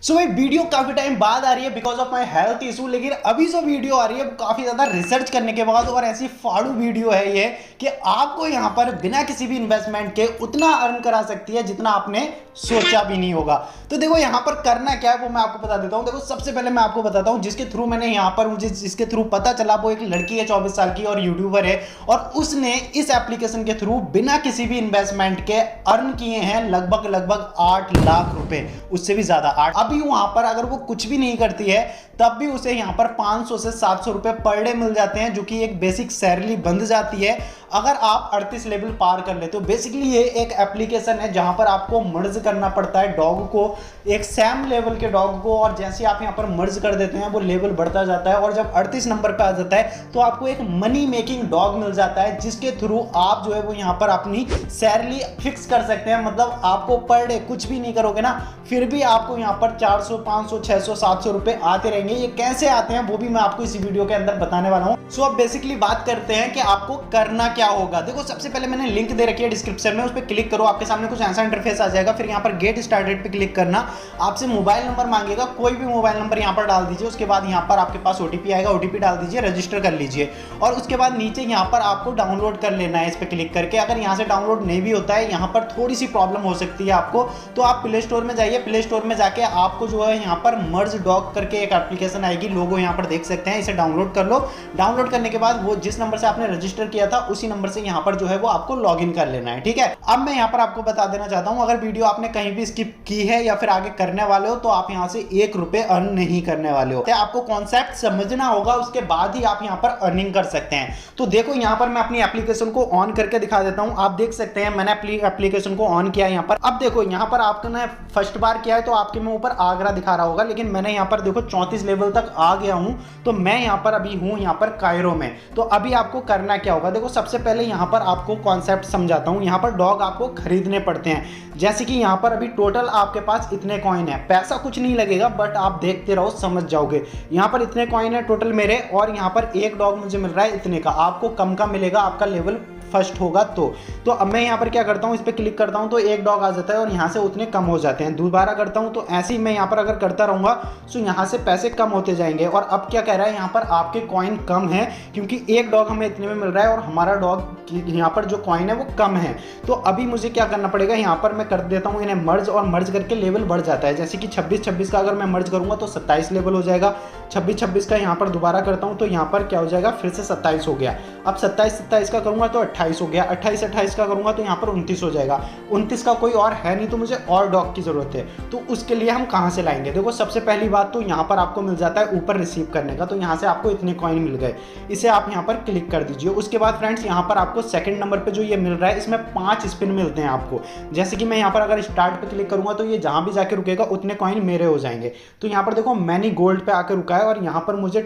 सो भाई वीडियो काफी टाइम बाद आ रही है because of my health issue, लेकिन अभी जो वीडियो आ रही है काफी ज्यादा रिसर्च करने के बाद और ऐसी फाड़ू वीडियो है ये कि आपको यहां पर बिना किसी भी इन्वेस्टमेंट के उतना अर्न करा सकती है जितना आपने सोचा भी नहीं होगा। तो देखो यहां पर करना क्या है वो मैं आपको बता देता हूं। देखो सबसे पहले मैं आपको बताता हूं जिसके थ्रू मैंने यहां पर मुझे जिसके थ्रू पता चला वो एक लड़की है 24 साल की और यूट्यूबर है और उसने इस एप्लीकेशन के थ्रू बिना किसी भी इन्वेस्टमेंट के अर्न किए हैं लगभग 8 लाख रुपए, उससे भी ज्यादा। अभी वहां पर अगर वो कुछ भी नहीं करती है तब भी उसे यहां पर 500 से 700 रुपए पर डे मिल जाते हैं, जो कि एक बेसिक सैलरी बन जाती है अगर आप 38 लेवल पार कर लेते हो। बेसिकली ये एक एप्लीकेशन है जहां पर आपको मर्ज करना पड़ता है डॉग को, एक सैम लेवल के डॉग को, और जैसे आप यहां पर मर्ज कर देते हैं वो लेवल बढ़ता जाता है और जब 38 नंबर पे आ जाता है तो आपको एक मनी मेकिंग डॉग मिल जाता है जिसके थ्रू आप जो है वो यहां पर अपनी सैलरी फिक्स कर सकते हैं। मतलब आपको पर डे कुछ भी नहीं करोगे ना फिर भी आपको यहां पर 400 500 600 700 रुपए आते रहेंगे। ये कैसे आते हैं वो भी मैं आपको इसी वीडियो के अंदर बताने वाला हूं। सो अब बेसिकली बात करते हैं कि आपको करना क्या होगा। देखो सबसे पहले मैंने लिंक दे रखी है डिस्क्रिप्शन में, उस पर क्लिक करो, आपके सामने कुछ ऐसा इंटरफेस आ जाएगा। फिर यहाँ पर गेट स्टार्टेड पे क्लिक करना, आपसे मोबाइल नंबर मांगेगा, कोई भी मोबाइल नंबर यहाँ पर डाल दीजिए। उसके बाद यहाँ पर आपके पास ओटीपी आएगा, ओटीपी डाल दीजिए, रजिस्टर कर लीजिए और उसके बाद नीचे यहाँ पर आपको डाउनलोड कर लेना है इस पर क्लिक करके। अगर यहाँ से डाउनलोड नहीं भी होता है, यहाँ पर थोड़ी सी प्रॉब्लम हो सकती है आपको, तो आप प्ले स्टोर में जाइए। प्ले स्टोर में जाके आपको जो है यहाँ पर मर्ज डॉग करके एक एप्लीकेशन आएगी, लोगो यहाँ पर देख सकते हैं, इसे डाउनलोड कर लो। डाउनलोड करने के बाद वो जिस नंबर से आपने रजिस्टर किया था उसी नंबर से यहाँ पर जो है वो आपको लॉगिन कर लेना है। ठीक है, अब मैं यहाँ पर आपको बता देना चाहता हूँ अगर वीडियो आपने कहीं भी स्किप की है या फिर आगे करने वाले हो तो आप यहाँ से 1 रुपए अर्न नहीं करने वाले हो। तो आपको कॉन्सेप्ट समझना होगा, उसके बाद ही आप यहाँ पर अर्निंग कर सकते हैं। तो देखो यहाँ पर मैं अपनी एप्लीकेशन को ऑन करके दिखा देता हूँ। आप देख सकते हैं मैंने अपनी एप्लीकेशन को ऑन किया यहाँ पर। अब देखो यहाँ पर आपने फर्स्ट बार किया है तो आपके में ऊपर आगरा दिखा रहा होगा, लेकिन मैंने यहाँ पर देखो 34 लेवल तक आ गया हूँ। तो मैं यहाँ पर अभी हूँ यहाँ पर कायरो में। तो अभी आपको करना क्या होगा, देखो सबसे पहले यहाँ पर आपको कॉन्सेप्ट समझाता हूँ। यहाँ पर डॉग आपको खरीदने पड़ते हैं, जैसे कि यहाँ पर अभी टोटल आपके पास इतने कॉइन है, पैसा कुछ नहीं लगेगा बट आप देखते रहो समझ जाओगे। यहाँ पर इतने कॉइन है टोटल मेरे, और यहाँ पर एक डॉग मुझे मिल रहा है इतने का, आपको कम का मिलेगा आपका लेवल फर्स्ट होगा। तो अब मैं यहाँ पर क्या करता हूँ, इस पर क्लिक करता हूँ तो एक डॉग आ जाता है और यहाँ से उतने कम हो जाते हैं। दोबारा करता हूँ तो ऐसे ही मैं यहाँ पर अगर करता रहूँगा तो यहाँ से पैसे कम होते जाएंगे। और अब क्या कह रहा है, यहाँ पर आपके कॉइन कम है क्योंकि एक डॉग हमें इतने में मिल रहा है और हमारा डॉग यहाँ पर जो कॉइन है वो कम है। तो अभी मुझे क्या करना पड़ेगा, यहाँ पर मैं कर देता हूँ इन्हें मर्ज, और मर्ज करके लेवल बढ़ जाता है। जैसे कि 26-26 का अगर मैं मर्ज करूँगा तो 27 लेवल हो जाएगा। 26-26 का यहाँ पर दोबारा करता हूँ तो यहाँ पर क्या हो जाएगा, फिर से 27 हो गया। अब 27-27 का करूँगा तो 28 हो गया। 28-28 का करूँगा तो यहाँ पर 29 हो जाएगा। 29 का कोई और है नहीं तो मुझे और डॉग की ज़रूरत है। तो उसके लिए हम कहाँ से लाएंगे, देखो सबसे पहली बात तो यहाँ पर आपको मिल जाता है ऊपर रिसीव करने का। तो यहाँ से आपको इतने कॉइन मिल गए, इसे आप यहाँ पर क्लिक कर दीजिए। उसके बाद फ्रेंड्स यहाँ पर आपको सेकंड नंबर पे जो ये मिल रहा है इसमें 5 स्पिन मिलते हैं आपको। जैसे कि मैं यहाँ पर अगर स्टार्ट पे क्लिक करूँगा तो ये जहाँ भी जाके रुकेगा उतने कॉइन मेरे हो जाएंगे। तो यहाँ पर देखो मैनी गोल्ड पे आकर रुका है और यहाँ पर मुझे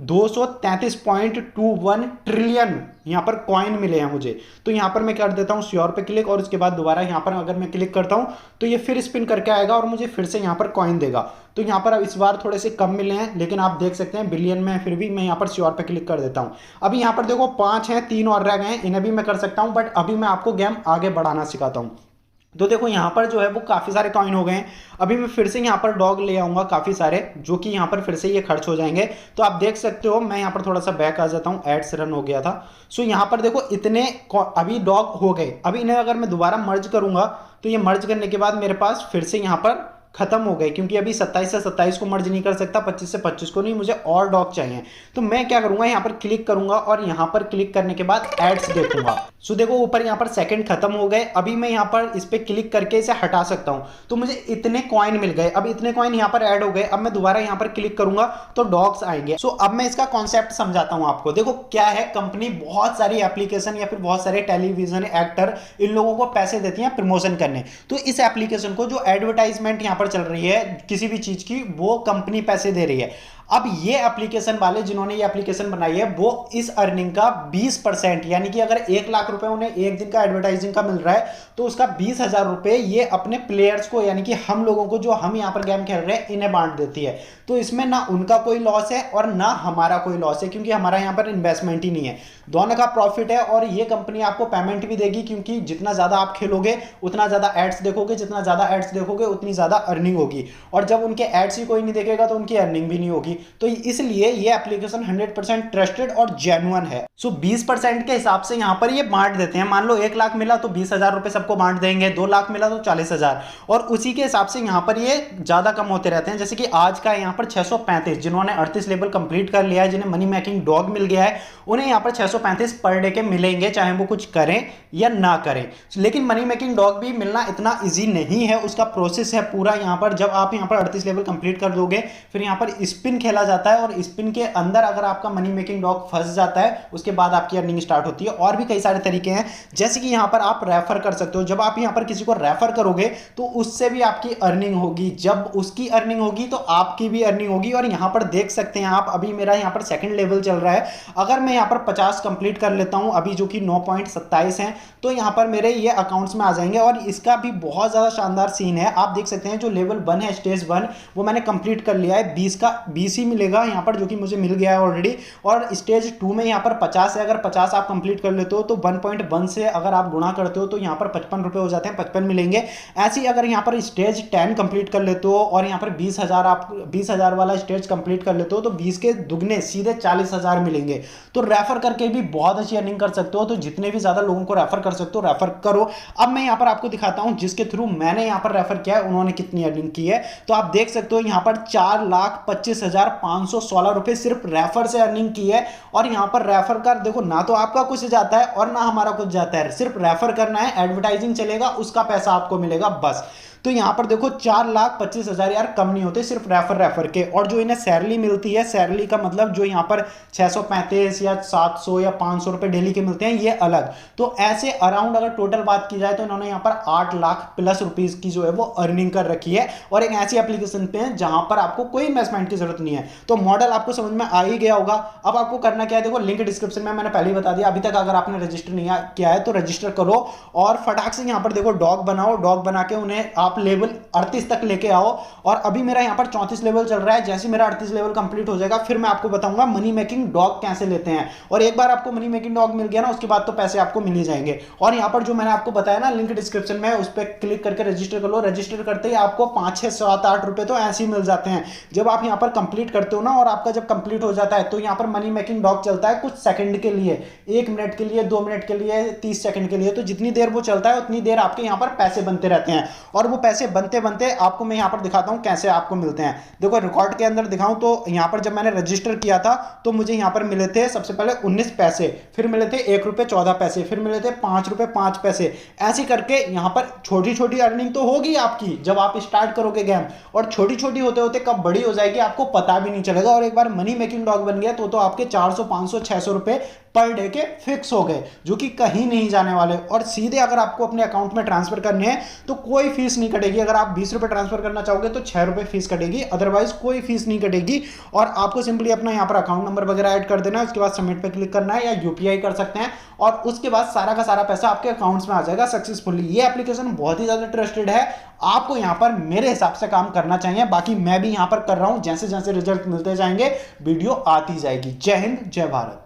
233.21 ट्रिलियन यहाँ पर कॉइन मिले हैं मुझे। तो यहाँ पर मैं कर देता हूँ श्योर पे क्लिक, और उसके बाद दोबारा यहाँ पर अगर मैं क्लिक करता हूँ तो ये फिर स्पिन करके आएगा और मुझे फिर से यहाँ पर कॉइन देगा। तो यहाँ पर अब इस बार थोड़े से कम मिले हैं, लेकिन आप देख सकते हैं बिलियन में, फिर भी मैं यहाँ पर श्योर पे क्लिक कर देता हूँ। अभी यहाँ पर देखो 5 हैं, 3 और रह गए हैं, इन्हें भी मैं कर सकता हूँ, बट अभी मैं आपको गेम आगे बढ़ाना सिखाता हूँ। तो देखो यहाँ पर जो है वो काफ़ी सारे कॉइन हो गए हैं। अभी मैं फिर से यहाँ पर डॉग ले आऊँगा काफ़ी सारे, जो कि यहाँ पर फिर से ये खर्च हो जाएंगे। तो आप देख सकते हो मैं यहाँ पर थोड़ा सा बैक आ जाता हूँ, एड्स रन हो गया था। सो यहाँ पर देखो इतने अभी डॉग हो गए। अभी इन्हें अगर मैं दोबारा मर्ज करूँगा तो ये मर्ज करने के बाद मेरे पास फिर से यहाँ पर खत्म हो गए, क्योंकि अभी 27 से 27 को मर्ज नहीं कर सकता, 25 से 25 को नहीं, मुझे और डॉग चाहिए। तो मैं क्या करूंगा, यहाँ पर क्लिक करूंगा और यहाँ पर क्लिक करने के बाद एड्स देखूंगा। सो देखो ऊपर यहाँ पर सेकंड खत्म हो गए। अभी मैं यहाँ पर इस पे क्लिक करके इसे हटा सकता हूँ, तो मुझे इतने कॉइन मिल गए। अब इतने कॉइन यहाँ पर ऐड हो गए। अब मैं दोबारा यहाँ पर क्लिक करूंगा तो डॉग्स आएंगे। सो अब मैं इसका कॉन्सेप्ट समझाता हूँ आपको। देखो क्या है, कंपनी बहुत सारी एप्लीकेशन या फिर बहुत सारे टेलीविजन एक्टर इन लोगों को पैसे देती हैं प्रमोशन करने। तो इस एप्लीकेशन को जो एडवर्टाइजमेंट यहाँ पर चल रही है किसी भी चीज की, वो कंपनी पैसे दे रही है। अब ये एप्लीकेशन वाले जिन्होंने ये एप्लीकेशन बनाई है वो इस अर्निंग का 20%, यानी कि अगर 1 लाख रुपए उन्हें एक दिन का एडवर्टाइजिंग का मिल रहा है तो उसका 20,000 रुपए ये अपने प्लेयर्स को, यानी कि हम लोगों को जो हम यहाँ पर गेम खेल रहे हैं, इन्हें बांट देती है। तो इसमें ना उनका कोई लॉस है और ना हमारा कोई लॉस है, क्योंकि हमारा यहाँ पर इन्वेस्टमेंट ही नहीं है, दोनों का प्रॉफिट है। और ये कंपनी आपको पेमेंट भी देगी, क्योंकि जितना ज्यादा आप खेलोगे उतना ज्यादा एड्स देखोगे, जितना ज्यादा एड्स देखोगे उतनी ज्यादा अर्निंग होगी, और जब उनके एड्स ही कोई नहीं देखेगा तो उनकी अर्निंग भी नहीं होगी। तो इसलिए ये एप्लीकेशन 100% ट्रस्टेड और जेन्युइन है। सो 20% के हिसाब से यहाँ पर ये बांट देते हैं। मान लो 1 लाख मिला तो 20,000 रुपए सबको बांट देंगे, 2 लाख मिला तो 40,000, और उसी के हिसाब से यहाँ पर ये ज्यादा कम होते रहते हैं। जैसे कि आज का यहाँ पर 635 जिन्होंने 38 लेवल कंप्लीट कर लिया है, जिन्हें मनी मेकिंग डॉग मिल गया है, उन्हें यहाँ पर 635 पर डे के मिलेंगे, चाहे वो कुछ करें या ना करें। लेकिन मनी मेकिंग डॉग भी मिलना इतना इजी नहीं है, उसका प्रोसेस है पूरा। यहाँ पर जब आप यहाँ पर 38 लेवल कंप्लीट कर दोगे, फिर यहाँ पर स्पिन खेला जाता है, और स्पिन के अंदर अगर आपका मनी मेकिंग डॉग फंस जाता है, उसके बाद आपकी अर्निंग स्टार्ट होती है। और भी कई सारे तरीके हैं, जैसे कि यहाँ पर आप रेफर कर सकते हो। जब आप यहाँ पर किसी को रेफर करोगे तो उससे भी आपकी अर्निंग होगी, जब उसकी अर्निंग होगी तो आपकी भी अर्निंग होगी। और यहाँ पर देख सकते हैं आप, अभी मेरा यहाँ पर सेकंड लेवल चल रहा है। अगर मैं यहाँ पर 50 कंप्लीट कर लेता हूँ अभी, जो कि 9.27 है, तो यहाँ पर मेरे ये अकाउंट्स में आ जाएंगे। और इसका भी बहुत ज्यादा शानदार सीन है, आप देख सकते हैं जो लेवल 1 है, स्टेज 1, वो मैंने कंप्लीट कर लिया है। 20 का 20 ही मिलेगा यहाँ पर, जो कि मुझे मिल गया है ऑलरेडी। और स्टेज 2 में यहाँ पर 50 है, अगर 50 आप कंप्लीट कर लेते हो तो 1.1 से अगर आप गुणा करते हो तो यहाँ पर 55 रुपए हो जाते हैं, 55 मिलेंगे। ऐसे ही अगर यहाँ पर स्टेज 10 कंप्लीट कर लेते हो और यहाँ पर 20,000 आप 20,000 वाला स्टेज कंप्लीट कर लेते हो तो 20 के दुगने सीधे 40,000 मिलेंगे। तो रेफर करके भी बहुत अच्छी अर्निंग कर सकते हो। तो जितने भी ज्यादा लोगों को रेफर कर सकते हो रेफर करो। अब मैं यहाँ पर आपको दिखाता हूँ जिसके थ्रू मैंने यहाँ पर रेफर किया है उन्होंने कितनी अर्निंग की है। तो आप देख सकते हो यहाँ पर 4,25,516 रुपए सिर्फ रेफर से अर्निंग की है। और यहाँ पर रेफर कर देखो, ना तो आपका कुछ जाता है और ना हमारा कुछ जाता है, सिर्फ रेफर करना है, एडवर्टाइजिंग चलेगा, उसका पैसा आपको मिलेगा बस। तो यहां पर देखो 4,25,000 यार कम नहीं होते सिर्फ रेफर के। और जो इन्हें सैलरी मिलती है, सैलरी का मतलब जो यहां पर 635 या 700 या 500 रुपए डेली के मिलते हैं, ये अलग। तो ऐसे अराउंड अगर टोटल बात की जाए तो इन्होंने यहां पर 8 लाख प्लस रुपीज की जो है वो अर्निंग कर रखी है। और एक ऐसी एप्लीकेशन पे है जहां पर आपको कोई इन्वेस्टमेंट की जरूरत नहीं है। तो मॉडल आपको समझ में आ ही गया होगा। अब आपको करना क्या है, देखो लिंक डिस्क्रिप्शन में मैंने पहले ही बता दिया। अभी तक अगर आपने रजिस्टर नहीं किया है तो रजिस्टर करो और फटाक से यहां पर देखो डॉग बनाओ। डॉग बना के उन्हें आप लेवल 38 तक लेके आओ। और अभी मेरा यहां पर 34 लेवल चल रहा है। जैसे मेरा 38 लेवल कंप्लीट हो जाएगा फिर मैं आपको बताऊंगा मनी मेकिंग डॉग कैसे लेते हैं। और एक बार आपको मनी मेकिंग डॉग मिल गया ना, उसके बाद तो पैसे आपको मिल ही जाएंगे। और यहां पर जो मैंने आपको बताया ना लिंक डिस्क्रिप्शन में, उस पर क्लिक करके रजिस्टर कर लो। रजिस्टर करते ही आपको 5, 6, 7, 8 रुपए तो ऐसे ही मिल जाते हैं जब आप यहां पर कंप्लीट करते हो ना। और आपका जब कंप्लीट हो जाता है तो यहां पर मनी मेकिंग डॉग चलता है कुछ सेकंड के लिए, 1 मिनट के लिए, 2 मिनट के लिए, 30 सेकंड के लिए। तो जितनी देर वो चलता है उतनी देर आपके यहां पर पैसे बनते रहते हैं। और वो पैसे बनते बनते आपको मैं यहां पर दिखाता हूं कैसे आपको मिलते हैं। देखो रिकॉर्ड के अंदर दिखाऊं तो यहां पर जब मैंने रजिस्टर किया था तो मुझे यहां पर मिले थे सबसे पहले 19 पैसे, फिर मिले थे 1 रुपए 14 पैसे, फिर मिले थे 5 रुपए 5 पैसे। ऐसे करके यहां पर छोटी छोटी अर्निंग तो होगी आपकी जब आप स्टार्ट करोगे गेम। और छोटी छोटी होते होते कब बड़ी हो जाएगी आपको पता भी नहीं चलेगा। और एक बार मनी मेकिंग डॉग बन गया तो आपके 400, 500, 600 रुपए पर डे के फिक्स हो गए, जो कि कहीं नहीं जाने वाले। और सीधे अगर आपको अपने अकाउंट में ट्रांसफर करने हैं तो कोई फीस नहीं कटेगी। अगर आप 20 रुपए ट्रांसफर करना चाहोगे तो 6 रुपए फीस कटेगी, अदरवाइज कोई फीस नहीं कटेगी। और आपको सिंपली अपना यहाँ पर अकाउंट नंबर वगैरह ऐड कर देना है, उसके बाद सबमिट पे क्लिक करना है या यूपीआई कर सकते हैं। और उसके बाद सारा का सारा पैसा आपके अकाउंट्स में आ जाएगा सक्सेसफुली। ये एप्लीकेशन बहुत ही ज्यादा ट्रस्टेड है। आपको यहाँ पर मेरे हिसाब से काम करना चाहिए। बाकी मैं भी यहाँ पर कर रहा हूँ, जैसे जैसे रिजल्ट मिलते जाएंगे वीडियो आती जाएगी। जय हिंद, जय भारत।